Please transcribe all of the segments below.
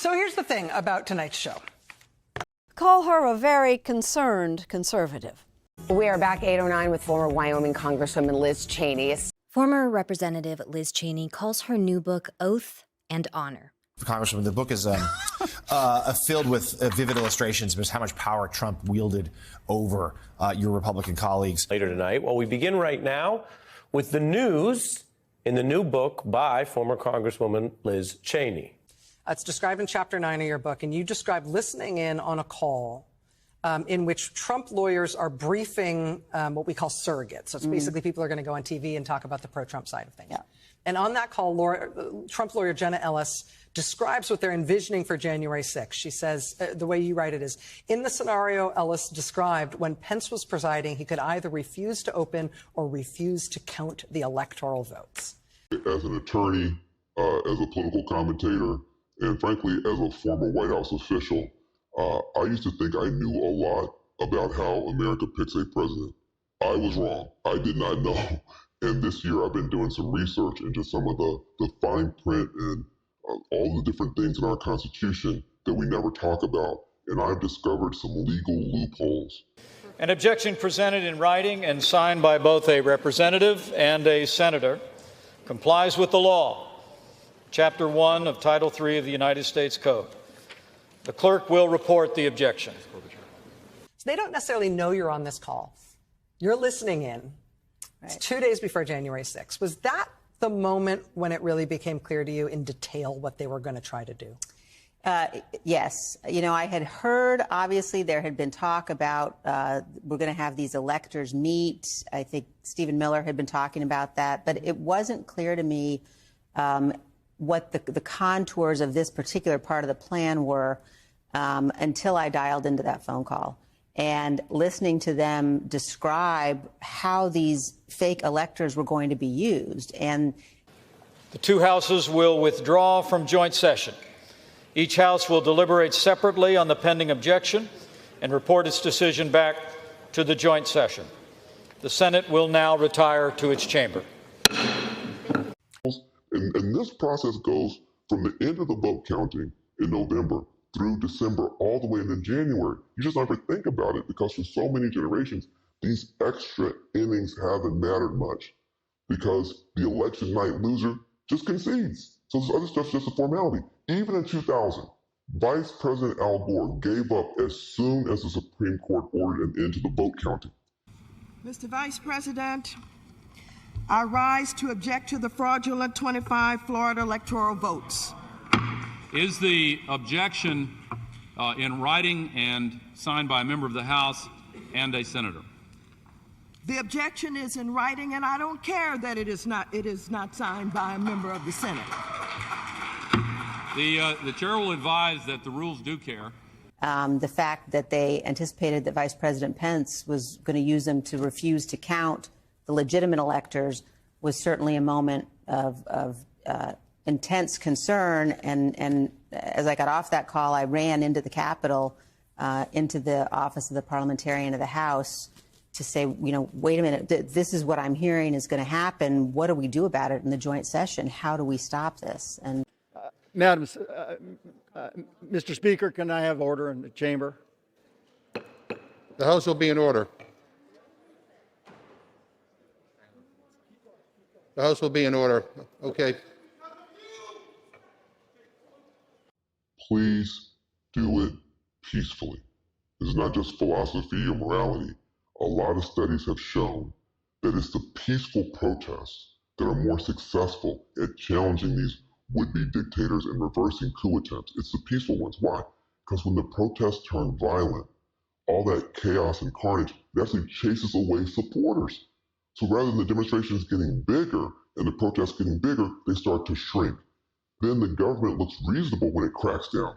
So here's the thing about tonight's show. Call her a very concerned conservative. We are back 8:09 with former Wyoming Congresswoman Liz Cheney. Former Representative Liz Cheney calls her new book Oath and Honor. Congresswoman, the book is filled with vivid illustrations of how much power Trump wielded over your Republican colleagues. Later tonight, well, we begin right now with the news in the new book by former Congresswoman Liz Cheney. It's described in Chapter 9 of your book, and you describe listening in on a call in which Trump lawyers are briefing what we call surrogates. So it's basically people are going to go on TV and talk about the pro-Trump side of things. Yeah. And on that call, Trump lawyer Jenna Ellis describes what they're envisioning for January 6th. She says, the way you write it is, in the scenario Ellis described, when Pence was presiding, he could either refuse to open or refuse to count the electoral votes. As an attorney, as a political commentator, and frankly, as a former White House official, I used to think I knew a lot about how America picks a president. I was wrong. I did not know. And this year I've been doing some research into some of the fine print and all the different things in our Constitution that we never talk about. And I've discovered some legal loopholes. An objection presented in writing and signed by both a representative and a senator complies with the law. Chapter 1 of Title 3 of the United States Code. The clerk will report the objection. So they don't necessarily know you're on this call. You're listening in. It's 2 days before January 6th. Was that the moment when it really became clear to you in detail what they were going to try to do? Yes. You know, I had heard, obviously, there had been talk about we're going to have these electors meet. I think Stephen Miller had been talking about that. But it wasn't clear to me what the contours of this particular part of the plan were until I dialed into that phone call. And listening to them describe how these fake electors were going to be used. And the two houses will withdraw from joint session. Each house will deliberate separately on the pending objection and report its decision back to the joint session. The Senate will now retire to its chamber. And this process goes from the end of the vote counting in November through December, all the way into January. You just never think about it because for so many generations, these extra innings haven't mattered much because the election night loser just concedes. So this other stuff's just a formality. Even in 2000, Vice President Al Gore gave up as soon as the Supreme Court ordered an end to the vote counting. Mr. Vice President, I rise to object to the fraudulent 25 Florida electoral votes. Is the objection in writing and signed by a member of the House and a senator? The objection is in writing, and I don't care that it is not signed by a member of the Senate. The chair will advise that the rules do care. The fact that they anticipated that Vice President Pence was going to use them to refuse to count the legitimate electors was certainly a moment of intense concern. And as I got off that call, I ran into the Capitol, into the office of the parliamentarian of the House to say, you know, wait a minute, this is what I'm hearing is going to happen. What do we do about it in the joint session? How do we stop this? And Madam, Mr. Speaker, can I have order in the chamber? The House will be in order. The House will be in order. Okay. Please do it peacefully. It's not just philosophy or morality. A lot of studies have shown that it's the peaceful protests that are more successful at challenging these would-be dictators and reversing coup attempts. It's the peaceful ones. Why? Because when the protests turn violent, all that chaos and carnage, it actually chases away supporters. So rather than the demonstrations getting bigger and the protests getting bigger, they start to shrink. Then the government looks reasonable when it cracks down.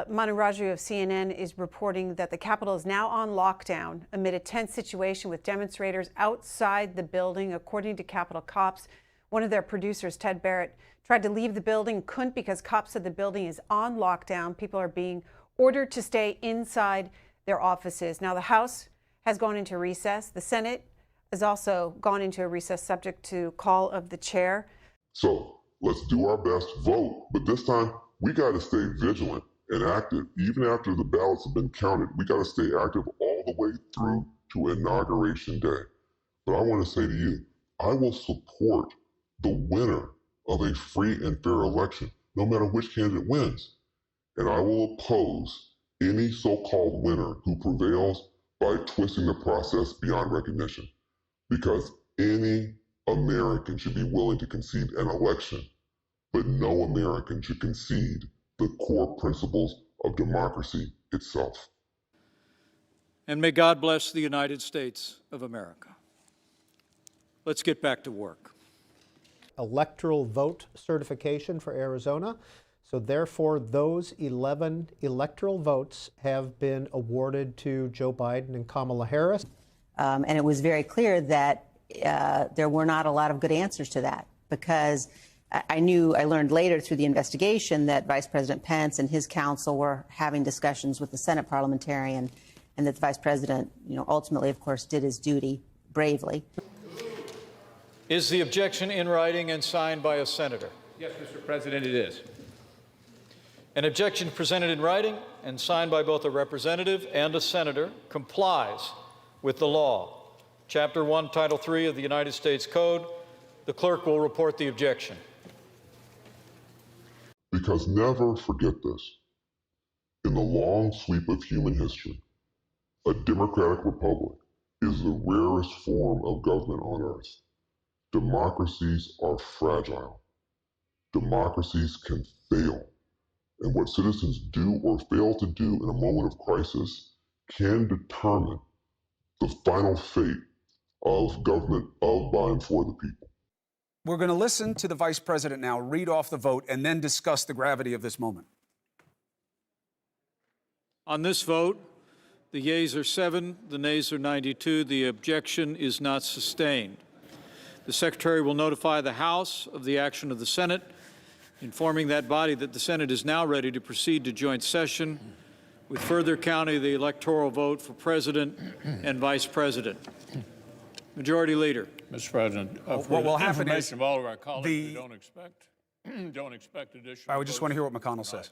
Manu Raju of CNN is reporting that the Capitol is now on lockdown amid a tense situation with demonstrators outside the building. According to Capitol cops, one of their producers, Ted Barrett, tried to leave the building, couldn't because cops said the building is on lockdown. People are being ordered to stay inside their offices. Now, the House has gone into recess. The Senate has also gone into a recess subject to call of the chair. So let's do our best, vote, but this time we got to stay vigilant and active. Even after the ballots have been counted, we got to stay active all the way through to Inauguration Day. But I want to say to you, I will support the winner of a free and fair election, no matter which candidate wins. And I will oppose any so-called winner who prevails by twisting the process beyond recognition. Because any American should be willing to concede an election, but no American should concede the core principles of democracy itself. And may God bless the United States of America. Let's get back to work. Electoral vote certification for Arizona. So therefore, those 11 electoral votes have been awarded to Joe Biden and Kamala Harris. And it was very clear that there were not a lot of good answers to that, because I learned later through the investigation that Vice President Pence and his counsel were having discussions with the Senate parliamentarian, and that the Vice President, ultimately, of course, did his duty bravely. Is the objection in writing and signed by a senator? Yes, Mr. President, it is. An objection presented in writing and signed by both a representative and a senator complies with the law. Chapter 1, Title 3 of the United States Code. The clerk will report the objection. Because never forget this. In the long sweep of human history, a democratic republic is the rarest form of government on earth. Democracies are fragile. Democracies can fail. And what citizens do or fail to do in a moment of crisis can determine the final fate of government of, by, and for the people. We're going to listen to the Vice President now read off the vote and then discuss the gravity of this moment. On this vote, the yeas are 7, the nays are 92. The objection is not sustained. The Secretary will notify the House of the action of the Senate, informing that body that the Senate is now ready to proceed to joint session with further counting of the electoral vote for President and Vice President. Majority Leader. Mr. President, what will happen is of all of our colleagues who don't expect additional. I would just want to hear what McConnell says.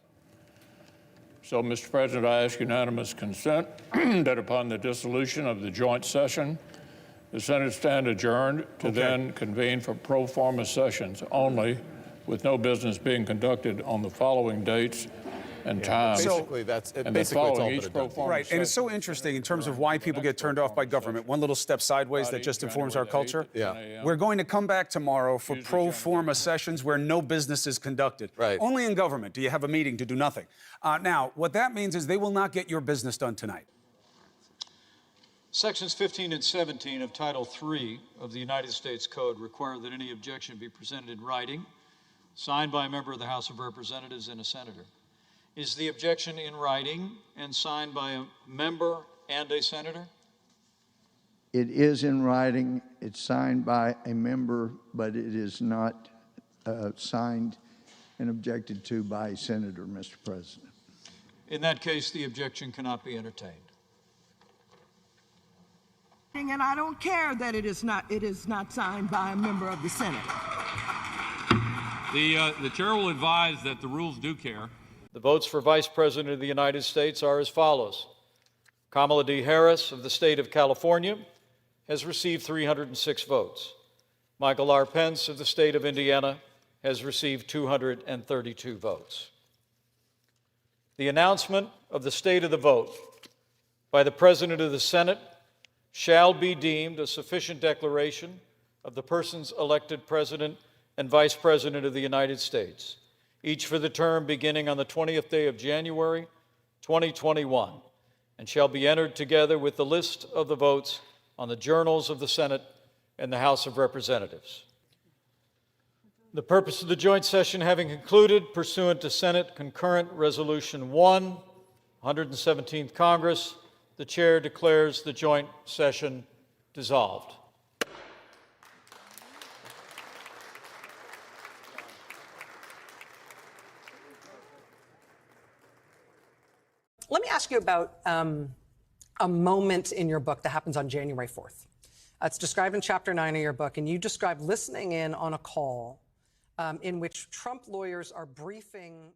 So, Mr. President, I ask unanimous consent that upon the dissolution of the joint session, the Senate stand adjourned to then convene for pro forma sessions only, with no business being conducted on the following dates and times. Basically, that's following each pro forma right, and it's so interesting in terms of why people get turned off by government. One little step sideways that just informs our culture. Yeah. We're going to come back tomorrow for pro forma sessions where no business is conducted. Right. Only in government do you have a meeting to do nothing. Now, what that means is they will not get your business done tonight. Sections 15 and 17 of Title 3 of the United States Code require that any objection be presented in writing, signed by a member of the House of Representatives and a senator. Is the objection in writing and signed by a member and a senator? It is in writing. It's signed by a member, but it is not signed and objected to by a senator, Mr. President. In that case, the objection cannot be entertained. And I don't care that it is not signed by a member of the Senate. The chair will advise that the rules do care. The votes for Vice President of the United States are as follows. Kamala D. Harris of the state of California has received 306 votes. Michael R. Pence of the state of Indiana has received 232 votes. The announcement of the state of the vote by the President of the Senate shall be deemed a sufficient declaration of the persons elected President and Vice President of the United States, each for the term beginning on the 20th day of January, 2021, and shall be entered together with the list of the votes on the journals of the Senate and the House of Representatives. The purpose of the joint session having concluded, pursuant to Senate Concurrent Resolution 1, 117th Congress, the chair declares the joint session dissolved. Let me ask you about a moment in your book that happens on January 4th. It's described in Chapter 9 of your book, and you describe listening in on a call in which Trump lawyers are briefing